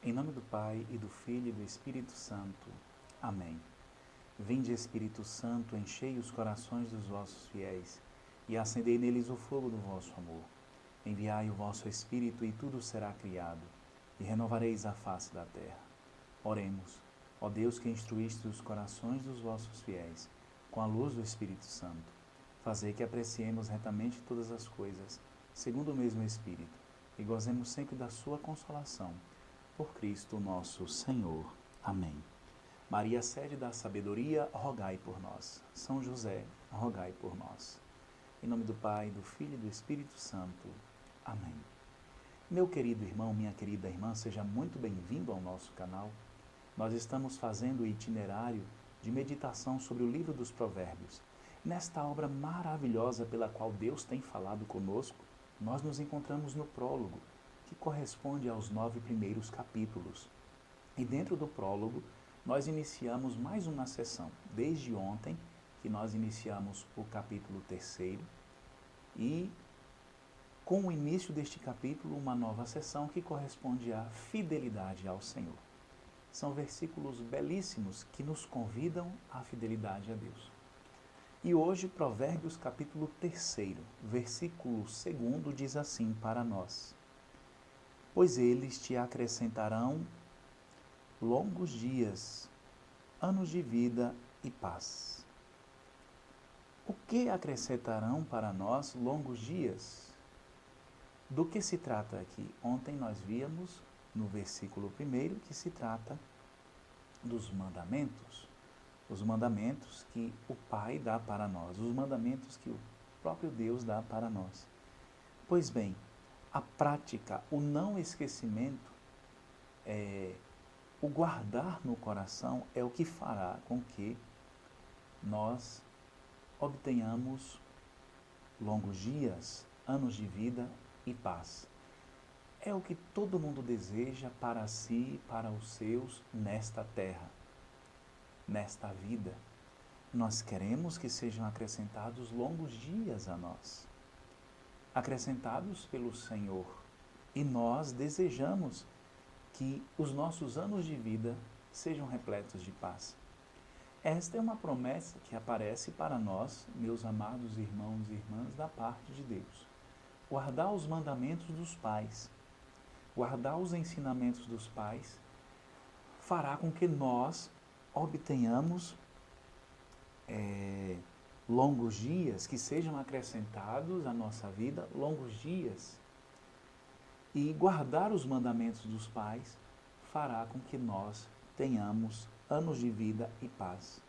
Em nome do Pai, e do Filho, e do Espírito Santo. Amém. Vinde, Espírito Santo, enchei os corações dos vossos fiéis, e acendei neles o fogo do vosso amor. Enviai o vosso Espírito, e tudo será criado, e renovareis a face da terra. Oremos. Ó Deus, que instruíste os corações dos vossos fiéis, com a luz do Espírito Santo, fazei que apreciemos retamente todas as coisas, segundo o mesmo Espírito, e gozemos sempre da sua consolação. Por Cristo nosso Senhor. Amém. Maria, sede da sabedoria, rogai por nós. São José, rogai por nós. Em nome do Pai, do Filho e do Espírito Santo. Amém. Meu querido irmão, minha querida irmã, seja muito bem-vindo ao nosso canal. Nós estamos fazendo o itinerário de meditação sobre o livro dos Provérbios. Nesta obra maravilhosa pela qual Deus tem falado conosco, nós nos encontramos no prólogo, que corresponde aos 9 primeiros capítulos. E dentro do prólogo, nós iniciamos mais uma sessão. Desde ontem, que nós iniciamos o capítulo 3º, e com o início deste capítulo, uma nova sessão que corresponde à fidelidade ao Senhor. São versículos belíssimos que nos convidam à fidelidade a Deus. E hoje, Provérbios capítulo 3º, versículo 2 diz assim para nós: pois eles te acrescentarão longos dias, anos de vida e paz. O que acrescentarão para nós longos dias? Do que se trata aqui? Ontem nós víamos no versículo 1 que se trata dos mandamentos. Os mandamentos que o Pai dá para nós, os mandamentos que o próprio Deus dá para nós. Pois bem, a prática, o não esquecimento, o guardar no coração é o que fará com que nós obtenhamos longos dias, anos de vida e paz. É o que todo mundo deseja para si e para os seus nesta terra, nesta vida. Nós queremos que sejam acrescentados longos dias a nós, acrescentados pelo Senhor, e nós desejamos que os nossos anos de vida sejam repletos de paz. Esta é uma promessa que aparece para nós, meus amados irmãos e irmãs, da parte de Deus. Guardar os mandamentos dos pais, guardar os ensinamentos dos pais, fará com que nós obtenhamos longos dias, que sejam acrescentados à nossa vida longos dias. E guardar os mandamentos dos pais fará com que nós tenhamos anos de vida e paz.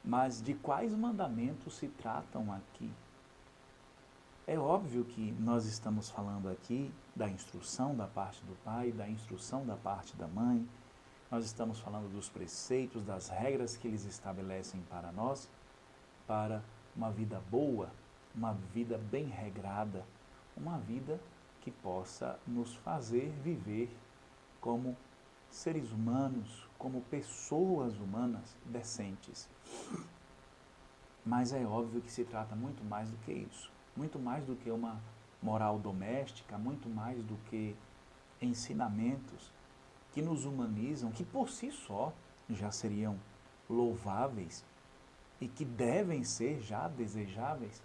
Mas de quais mandamentos se tratam aqui? É óbvio que nós estamos falando aqui da instrução da parte do pai, da instrução da parte da mãe. Nós estamos falando dos preceitos, das regras que eles estabelecem para nós, para uma vida boa, uma vida bem regrada, uma vida que possa nos fazer viver como seres humanos, como pessoas humanas decentes. Mas é óbvio que se trata muito mais do que isso, muito mais do que uma moral doméstica, muito mais do que ensinamentos que nos humanizam, que por si só já seriam louváveis e que devem ser já desejáveis.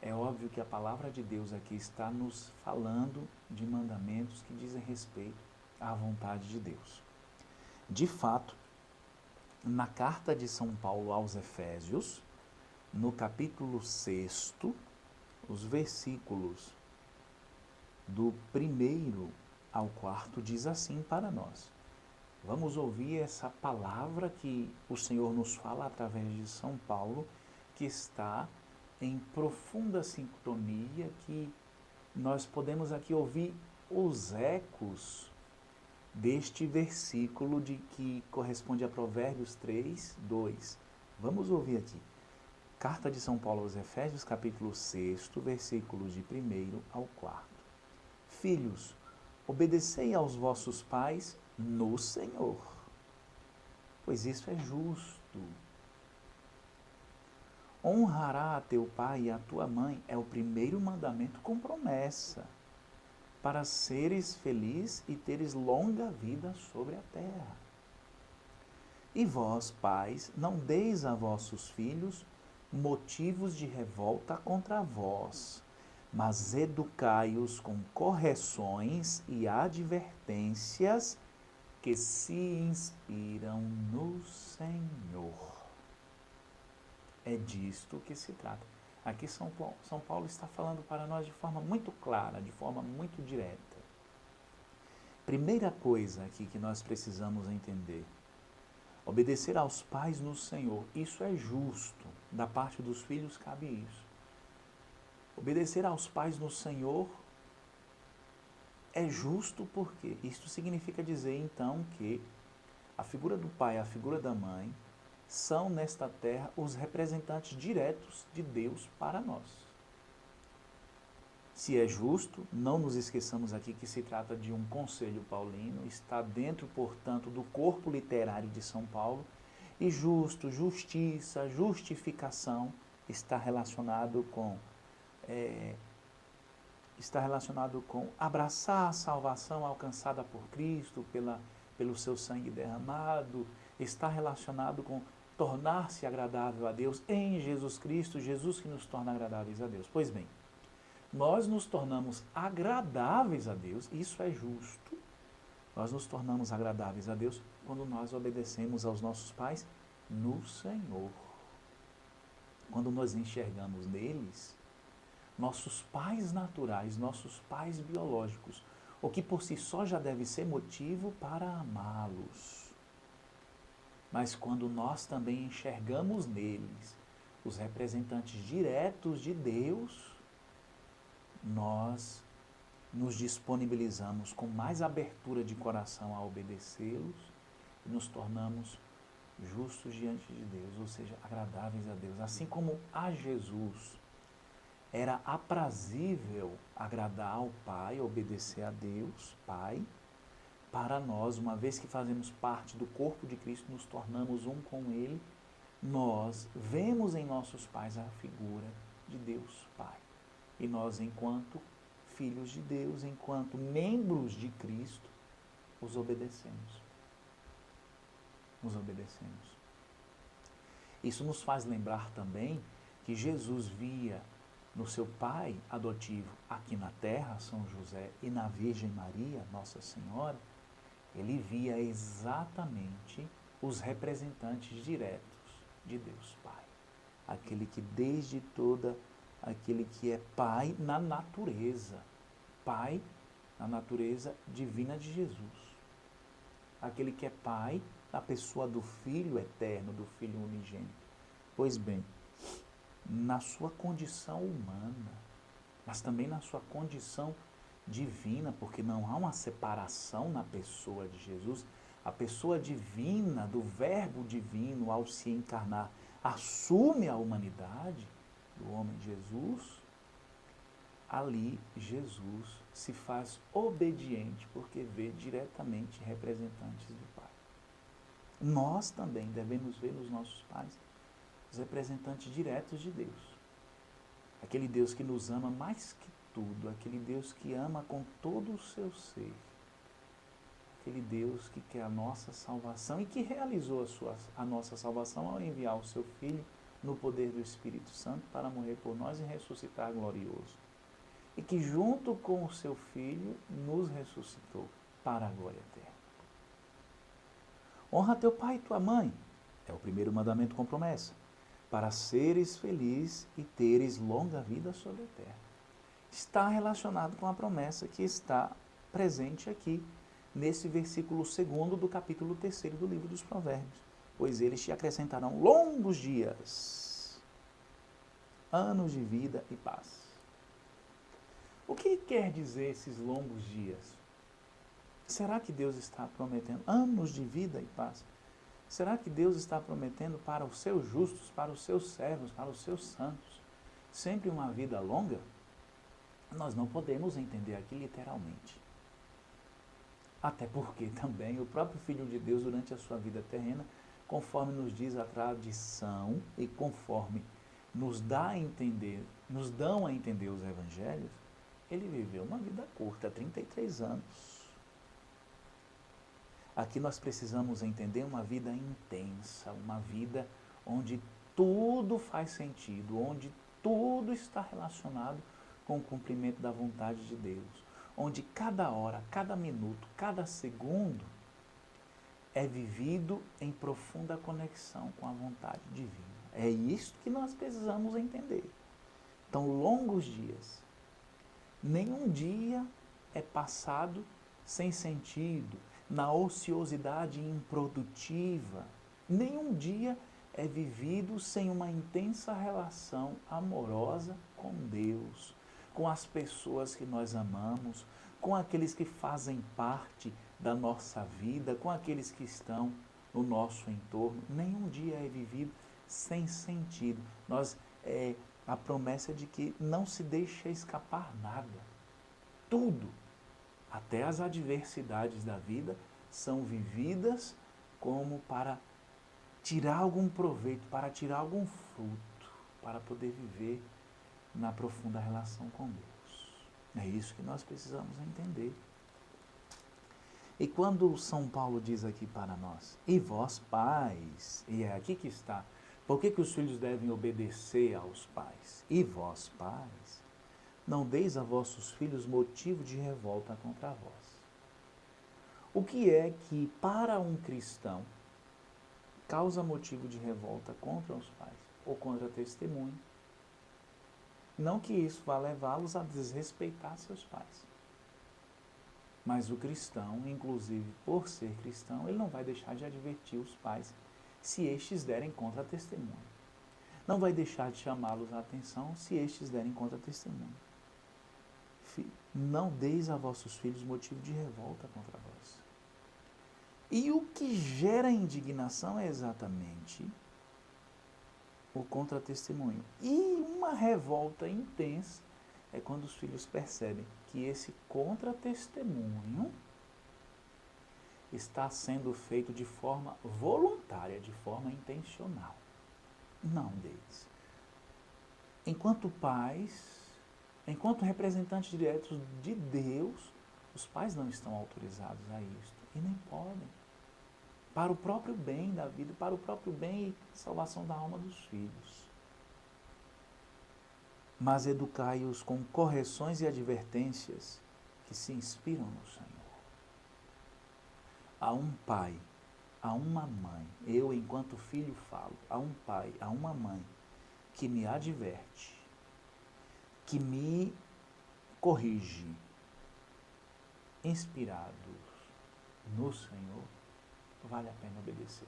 É óbvio que a palavra de Deus aqui está nos falando de mandamentos que dizem respeito à vontade de Deus. De fato, na carta de São Paulo aos Efésios, no capítulo 6º, os versículos do 1º ao 4º diz assim para nós. Vamos ouvir essa palavra que o Senhor nos fala através de São Paulo, que está em profunda sintonia, que nós podemos aqui ouvir os ecos deste versículo de que corresponde a Provérbios 3:2. Vamos ouvir aqui. Carta de São Paulo aos Efésios, capítulo 6º, versículos de 1º ao 4º. Filhos, obedecei aos vossos pais no Senhor, pois isso é justo. Honrará a teu pai e a tua mãe é o primeiro mandamento com promessa, para seres felizes e teres longa vida sobre a terra. E vós, pais, não deis a vossos filhos motivos de revolta contra vós, mas educai-os com correções e advertências que se inspiram no Senhor. É disto que se trata. Aqui São Paulo está falando para nós de forma muito clara, de forma muito direta. Primeira coisa aqui que nós precisamos entender: obedecer aos pais no Senhor, isso é justo. Da parte dos filhos cabe isso. Obedecer aos pais no Senhor é justo porque isso significa dizer então que a figura do pai e a figura da mãe são nesta terra os representantes diretos de Deus para nós. Se é justo, não nos esqueçamos aqui que se trata de um conselho paulino, está dentro, portanto, do corpo literário de São Paulo, e justo, justiça, justificação está relacionado com abraçar a salvação alcançada por Cristo pelo seu sangue derramado, está relacionado com tornar-se agradável a Deus em Jesus Cristo, Jesus que nos torna agradáveis a Deus. Pois bem, nós nos tornamos agradáveis a Deus, isso é justo. Nós nos tornamos agradáveis a Deus quando nós obedecemos aos nossos pais no Senhor. Quando nós enxergamos neles nossos pais naturais, nossos pais biológicos, o que por si só já deve ser motivo para amá-los. Mas quando nós também enxergamos neles os representantes diretos de Deus, nós nos disponibilizamos com mais abertura de coração a obedecê-los e nos tornamos justos diante de Deus, ou seja, agradáveis a Deus. Assim como a Jesus era aprazível agradar ao Pai, obedecer a Deus, Pai, para nós, uma vez que fazemos parte do corpo de Cristo, nos tornamos um com Ele, nós vemos em nossos pais a figura de Deus Pai. E nós, enquanto filhos de Deus, enquanto membros de Cristo, os obedecemos. Nos obedecemos. Isso nos faz lembrar também que Jesus via no seu pai adotivo aqui na terra, São José, e na Virgem Maria, Nossa Senhora, ele via exatamente os representantes diretos de Deus Pai. Aquele que aquele que é Pai na natureza. Pai na natureza divina de Jesus. Aquele que é Pai na pessoa do Filho eterno, do Filho unigênito. Pois bem, na sua condição humana, mas também na sua condição divina, porque não há uma separação na pessoa de Jesus. A pessoa divina, do Verbo divino, ao se encarnar, assume a humanidade do homem Jesus. Ali, Jesus se faz obediente, porque vê diretamente representantes do Pai. Nós também devemos ver nos nossos pais os representantes diretos de Deus. Aquele Deus que nos ama mais que tudo, aquele Deus que ama com todo o seu ser, aquele Deus que quer a nossa salvação e que realizou a nossa salvação ao enviar o seu Filho no poder do Espírito Santo para morrer por nós e ressuscitar glorioso. E que junto com o seu Filho nos ressuscitou para a glória eterna. Honra teu pai e tua mãe, é o primeiro mandamento com promessa, para seres feliz e teres longa vida sobre a terra. Está relacionado com a promessa que está presente aqui, nesse versículo 2º do capítulo 3º do livro dos Provérbios. Pois eles te acrescentarão longos dias, anos de vida e paz. O que quer dizer esses longos dias? Será que Deus está prometendo anos de vida e paz? Será que Deus está prometendo para os seus justos, para os seus servos, para os seus santos, sempre uma vida longa? Nós não podemos entender aqui literalmente. Até porque também o próprio Filho de Deus, durante a sua vida terrena, conforme nos diz a tradição e conforme nos dão a entender os evangelhos, ele viveu uma vida curta, 33 anos. Aqui nós precisamos entender uma vida intensa, uma vida onde tudo faz sentido, onde tudo está relacionado com o cumprimento da vontade de Deus, onde cada hora, cada minuto, cada segundo é vivido em profunda conexão com a vontade divina. É isso que nós precisamos entender. Então, longos dias, nenhum dia é passado sem sentido, na ociosidade improdutiva. Nenhum dia é vivido sem uma intensa relação amorosa com Deus, com as pessoas que nós amamos, com aqueles que fazem parte da nossa vida, com aqueles que estão no nosso entorno. Nenhum dia é vivido sem sentido. A promessa de que não se deixa escapar nada. Tudo, até as adversidades da vida, são vividas como para tirar algum proveito, para tirar algum fruto, para poder viver na profunda relação com Deus. É isso que nós precisamos entender. E quando São Paulo diz aqui para nós, e vós pais, e é aqui que está, por que os filhos devem obedecer aos pais? E vós pais, não deis a vossos filhos motivo de revolta contra vós. O que é que para um cristão causa motivo de revolta contra os pais ou contra testemunho? Não que isso vá levá-los a desrespeitar seus pais. Mas o cristão, inclusive por ser cristão, ele não vai deixar de advertir os pais se estes derem contra-testemunho. Não vai deixar de chamá-los a atenção se estes derem contra-testemunho. Não deis a vossos filhos motivo de revolta contra vós. E o que gera indignação é exatamente o contra-testemunho. E uma revolta intensa é quando os filhos percebem que esse contra-testemunho está sendo feito de forma voluntária, de forma intencional. Não deles. Enquanto pais, enquanto representantes diretos de Deus, os pais não estão autorizados a isto e nem podem. Para o próprio bem da vida, para o próprio bem e salvação da alma dos filhos. Mas educai-os com correções e advertências que se inspiram no Senhor. A um pai, a uma mãe, eu enquanto filho falo, a um pai, a uma mãe que me adverte, que me corrige, inspirados no Senhor, vale a pena obedecer.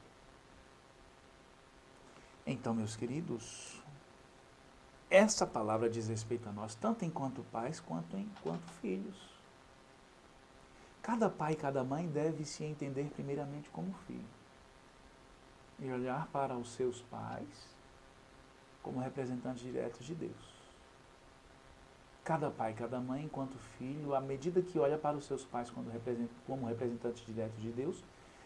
Então, meus queridos, essa palavra diz respeito a nós, tanto enquanto pais, quanto enquanto filhos. Cada pai e cada mãe deve se entender primeiramente como filho. E olhar para os seus pais como representantes diretos de Deus. Cada pai e cada mãe, enquanto filho, à medida que olha para os seus pais como representantes diretos de Deus,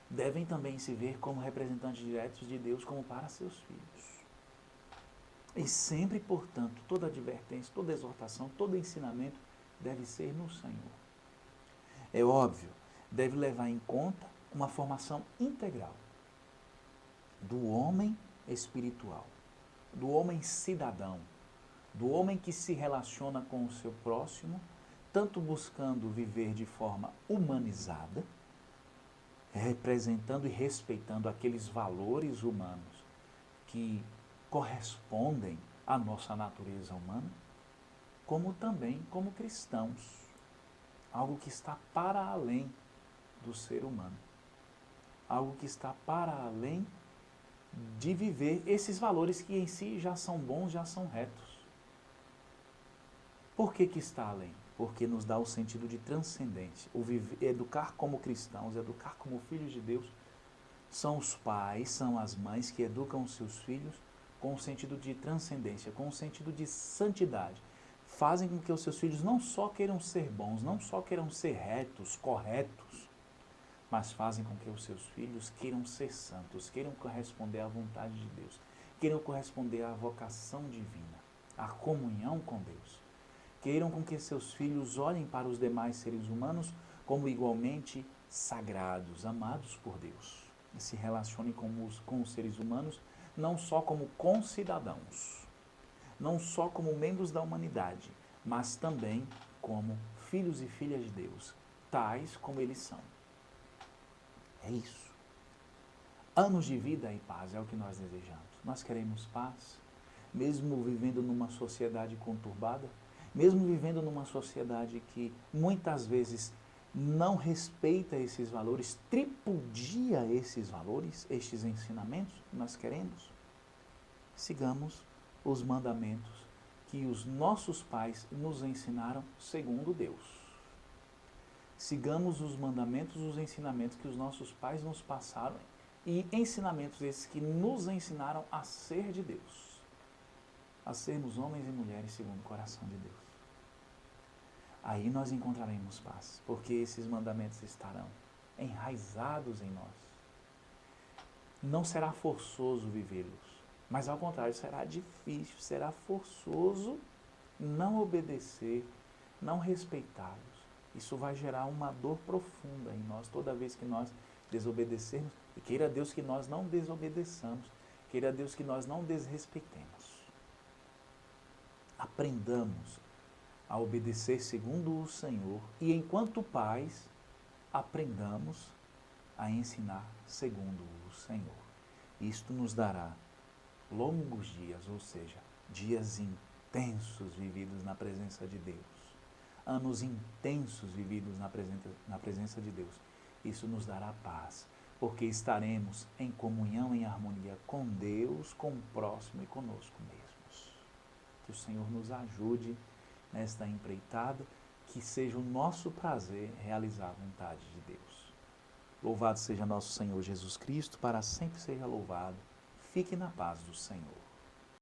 devem também se ver como representantes diretos de Deus como para seus filhos. E sempre, portanto, toda advertência, toda exortação, todo ensinamento deve ser no Senhor. É óbvio, deve levar em conta uma formação integral do homem espiritual, do homem cidadão, do homem que se relaciona com o seu próximo, tanto buscando viver de forma humanizada, representando e respeitando aqueles valores humanos que correspondem à nossa natureza humana, como também como cristãos, algo que está para além do ser humano, algo que está para além de viver esses valores que em si já são bons, já são retos. Por que está além? Porque nos dá o sentido de transcendência. Educar como cristãos, educar como filhos de Deus, são os pais, são as mães que educam os seus filhos com o sentido de transcendência, com o sentido de santidade. Fazem com que os seus filhos não só queiram ser bons, não só queiram ser retos, corretos, mas fazem com que os seus filhos queiram ser santos, queiram corresponder à vontade de Deus, queiram corresponder à vocação divina, à comunhão com Deus. queiram com que seus filhos olhem para os demais seres humanos como igualmente sagrados, amados por Deus, e se relacionem com os seres humanos não só como concidadãos, não só como membros da humanidade, mas também como filhos e filhas de Deus, tais como eles são. É isso. Anos de vida e paz é o que nós desejamos. Nós queremos paz, mesmo vivendo numa sociedade conturbada, mesmo vivendo numa sociedade que muitas vezes não respeita esses valores, tripudia esses valores, estes ensinamentos que nós queremos. Sigamos os mandamentos que os nossos pais nos ensinaram segundo Deus. Sigamos os mandamentos, os ensinamentos que os nossos pais nos passaram e ensinamentos esses que nos ensinaram a ser de Deus, a sermos homens e mulheres segundo o coração de Deus. Aí nós encontraremos paz, porque esses mandamentos estarão enraizados em nós. Não será forçoso vivê-los, mas ao contrário, será difícil, será forçoso não obedecer, não respeitá-los. Isso vai gerar uma dor profunda em nós toda vez que nós desobedecermos. E queira Deus que nós não desobedeçamos, queira Deus que nós não desrespeitemos. Aprendamos a obedecer segundo o Senhor e, enquanto pais, aprendamos a ensinar segundo o Senhor. Isto nos dará longos dias, ou seja, dias intensos vividos na presença de Deus, anos intensos vividos na presença de Deus. Isso nos dará paz, porque estaremos em comunhão, em harmonia com Deus, com o próximo e conosco mesmos. Que o Senhor nos ajude nesta empreitada, que seja o nosso prazer realizar a vontade de Deus. Louvado seja nosso Senhor Jesus Cristo, para sempre seja louvado. Fique na paz do Senhor.